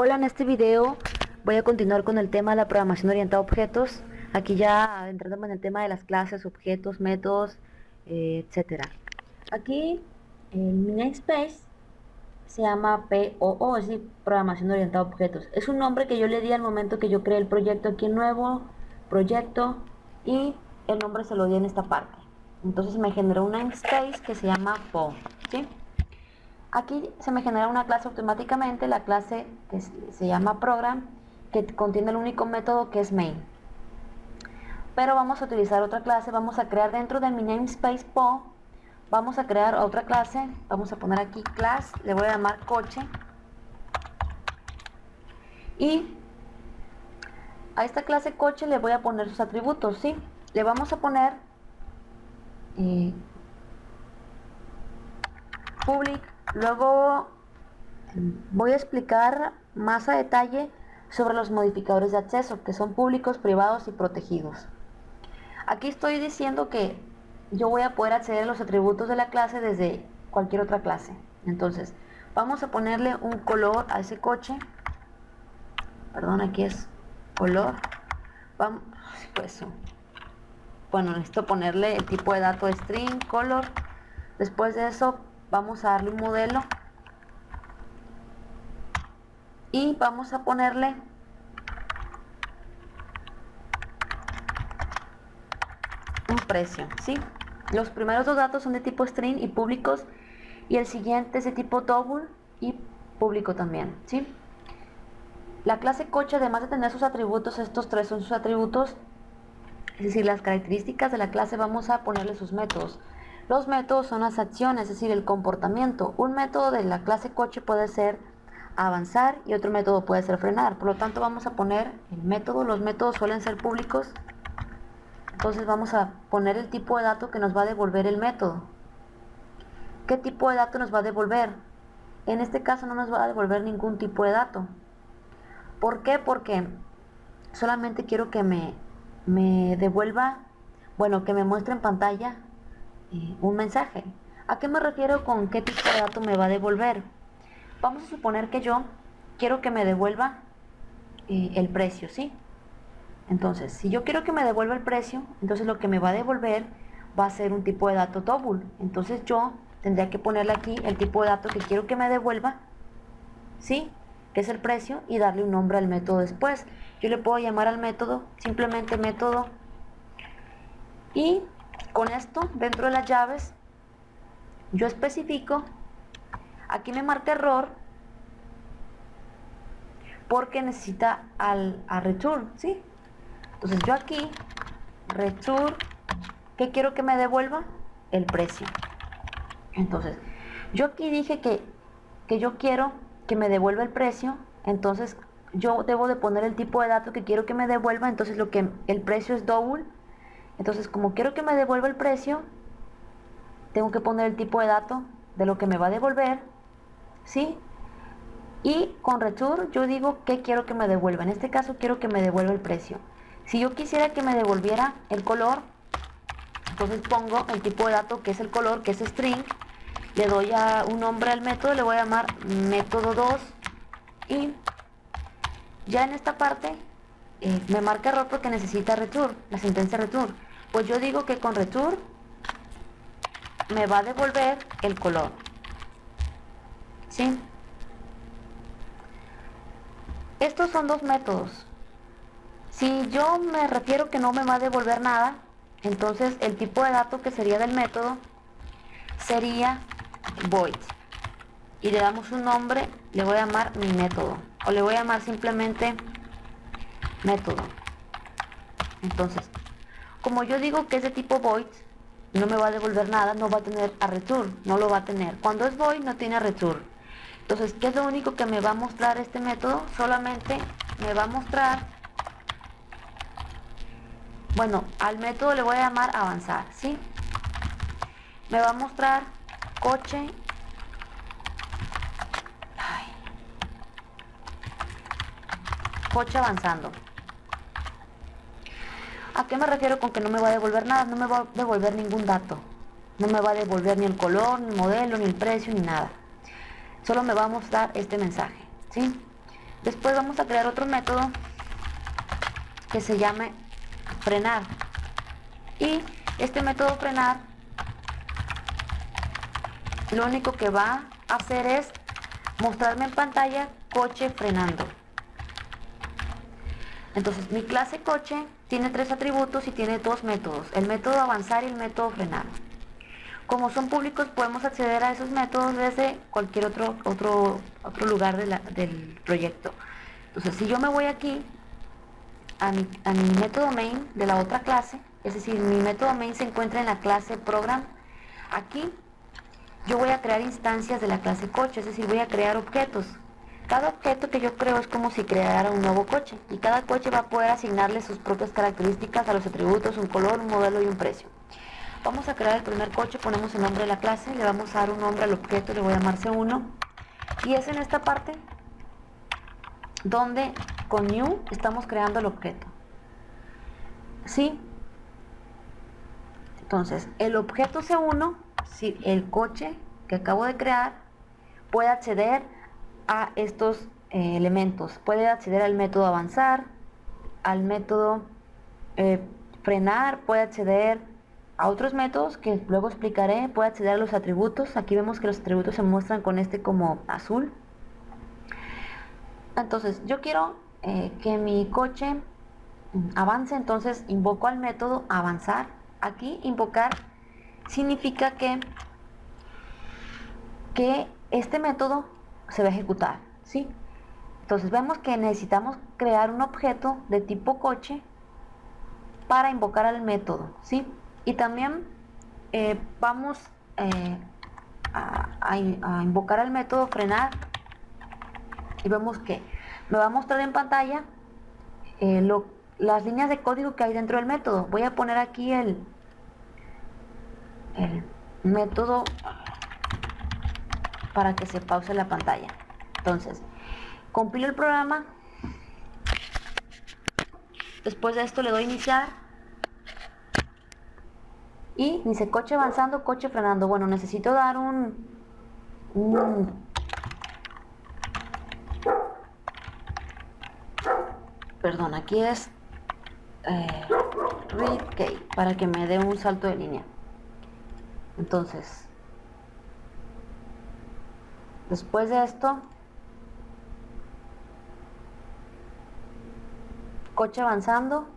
Hola, en este video voy a continuar con el tema de la programación orientada a objetos. Aquí ya adentrándome en el tema de las clases, objetos, métodos, etcétera. Aquí mi namespace se llama POO, es decir, programación orientada a objetos. Es un nombre que yo le di al momento que yo creé el proyecto aquí en nuevo, proyecto, y el nombre se lo di en esta parte. Entonces me generó un namespace que se llama PO, ¿sí? Aquí se me genera una clase automáticamente, la clase que se llama program, que contiene el único método que es main. Pero vamos a utilizar otra clase, vamos a crear dentro de mi namespace PO, vamos a crear otra clase, vamos a poner aquí class, le voy a llamar coche. Y a esta clase coche le voy a poner sus atributos, ¿sí? Le vamos a poner public, luego voy a explicar más a detalle sobre los modificadores de acceso, que son públicos, privados y protegidos. Aquí estoy diciendo que yo voy a poder acceder a los atributos de la clase desde cualquier otra clase. Entonces, vamos a ponerle un color a ese coche. Perdón, aquí es color. Vamos, pues, bueno, necesito ponerle el tipo de dato string, color. Después de eso, vamos a darle un modelo. Y vamos a ponerle un precio, ¿sí? Los primeros dos datos son de tipo string y públicos, y el siguiente es de tipo double y público también, ¿sí? La clase coche, además de tener sus atributos, estos tres son sus atributos, es decir, las características de la clase, vamos a ponerle sus métodos. Los métodos son las acciones, es decir, el comportamiento. Un método de la clase coche puede ser avanzar y otro método puede ser frenar. Por lo tanto, vamos a poner el método. Los métodos suelen ser públicos. Entonces vamos a poner el tipo de dato que nos va a devolver el método. ¿Qué tipo de dato nos va a devolver? En este caso no nos va a devolver ningún tipo de dato. ¿Por qué? Porque solamente quiero que me devuelva, bueno, que me muestre en pantalla un mensaje. ¿A qué me refiero con qué tipo de dato me va a devolver? Vamos a suponer que yo quiero que me devuelva el precio, ¿sí? Entonces, si yo quiero que me devuelva el precio, entonces lo que me va a devolver va a ser un tipo de dato double. Entonces yo tendría que ponerle aquí el tipo de dato que quiero que me devuelva, ¿sí? Que es el precio, y darle un nombre al método después. Yo le puedo llamar al método simplemente método, y con esto dentro de las llaves yo especifico, aquí me marca error porque necesita a return, ¿sí? Entonces yo aquí return, ¿qué quiero que me devuelva? El precio. Entonces yo aquí dije que yo quiero que me devuelva el precio, entonces yo debo de poner el tipo de dato que quiero que me devuelva. Entonces el precio es double. Entonces, como quiero que me devuelva el precio, tengo que poner el tipo de dato de lo que me va a devolver, ¿sí? Y con return yo digo qué quiero que me devuelva. En este caso quiero que me devuelva el precio. Si yo quisiera que me devolviera el color, entonces pongo el tipo de dato que es el color, que es string. Le doy un nombre al método, le voy a llamar método 2. Y ya en esta parte me marca error porque necesita return, la sentencia return. Pues yo digo que con return me va a devolver el color, ¿sí? Estos son dos métodos. Si yo me refiero que no me va a devolver nada, entonces el tipo de dato que sería del método sería void. Y le damos un nombre, le voy a llamar mi método. O le voy a llamar simplemente método. Entonces, como yo digo que es de tipo void, no me va a devolver nada, no va a tener a return, no lo va a tener. Cuando es void no tiene return. Entonces, ¿qué es lo único que me va a mostrar este método? Solamente me va a mostrar, bueno, al método le voy a llamar avanzar, ¿sí? Me va a mostrar coche, coche avanzando. ¿A qué me refiero con que no me va a devolver nada? No me va a devolver ningún dato. No me va a devolver ni el color, ni el modelo, ni el precio, ni nada. Solo me va a mostrar este mensaje, ¿sí? Después vamos a crear otro método que se llame frenar. Y este método frenar lo único que va a hacer es mostrarme en pantalla coche frenando. Entonces mi clase coche tiene 3 atributos y tiene 2 métodos, el método avanzar y el método frenar. Como son públicos podemos acceder a esos métodos desde cualquier otro lugar del proyecto. Entonces si yo me voy aquí a mi método main de la otra clase, es decir, mi método main se encuentra en la clase program, aquí yo voy a crear instancias de la clase coche, es decir, voy a crear objetos. Cada objeto que yo creo es como si creara un nuevo coche, y cada coche va a poder asignarle sus propias características a los atributos, un color, un modelo y un precio. Vamos a crear el primer coche, ponemos el nombre de la clase, le vamos a dar un nombre al objeto, le voy a llamar C1, y es en esta parte donde con new estamos creando el objeto. ¿Sí? Entonces, el objeto C1, si el coche que acabo de crear, puede acceder a estos elementos. Puede acceder al método avanzar, al método frenar, puede acceder a otros métodos que luego explicaré, puede acceder a los atributos. Aquí vemos que los atributos se muestran con este como azul. Entonces, yo quiero que mi coche avance, entonces invoco al método avanzar. Aquí invocar significa que este método se va a ejecutar, ¿sí? Entonces vemos que necesitamos crear un objeto de tipo coche para invocar al método, ¿sí? Y también vamos a invocar al método frenar, y vemos que me va a mostrar en pantalla las líneas de código que hay dentro del método. Voy a poner aquí el método para que se pause la pantalla. Entonces, compilo el programa. Después de esto le doy iniciar. Y dice coche avanzando, coche frenando. Bueno, necesito dar perdón, aquí es read key para que me dé un salto de línea. Entonces, después de esto, coche avanzando.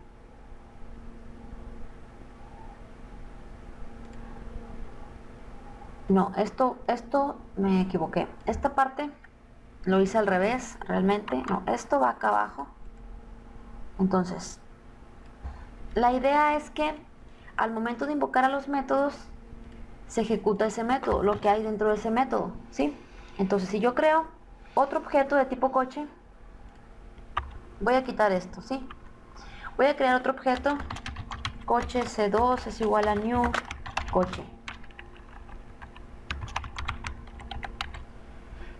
No, esto me equivoqué. Esta parte lo hice al revés, realmente. No, esto va acá abajo. Entonces, la idea es que al momento de invocar a los métodos, se ejecuta ese método, lo que hay dentro de ese método, ¿sí? Entonces, si yo creo otro objeto de tipo coche, voy a quitar esto, ¿sí? Voy a crear otro objeto, coche C2 es igual a new coche.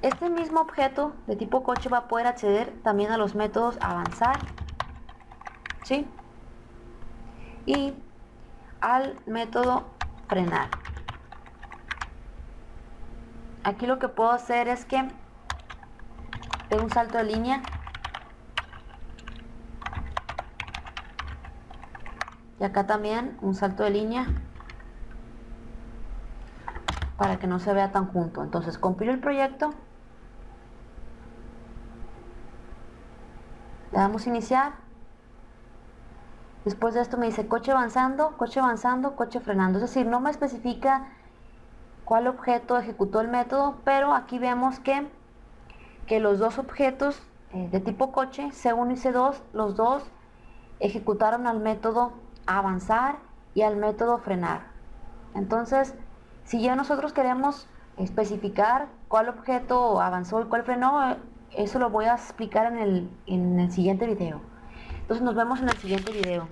Este mismo objeto de tipo coche va a poder acceder también a los métodos avanzar, ¿sí? Y al método frenar. Aquí lo que puedo hacer es que de un salto de línea y acá también un salto de línea para que no se vea tan junto. Entonces compilo el proyecto, le damos iniciar. Después de esto me dice coche avanzando, coche avanzando, coche frenando. Es decir, no me especifica cuál objeto ejecutó el método, pero aquí vemos que los dos objetos de tipo coche, C1 y C2, los dos ejecutaron al método avanzar y al método frenar. Entonces, si ya nosotros queremos especificar cuál objeto avanzó y cuál frenó, eso lo voy a explicar en el siguiente video. Entonces nos vemos en el siguiente video.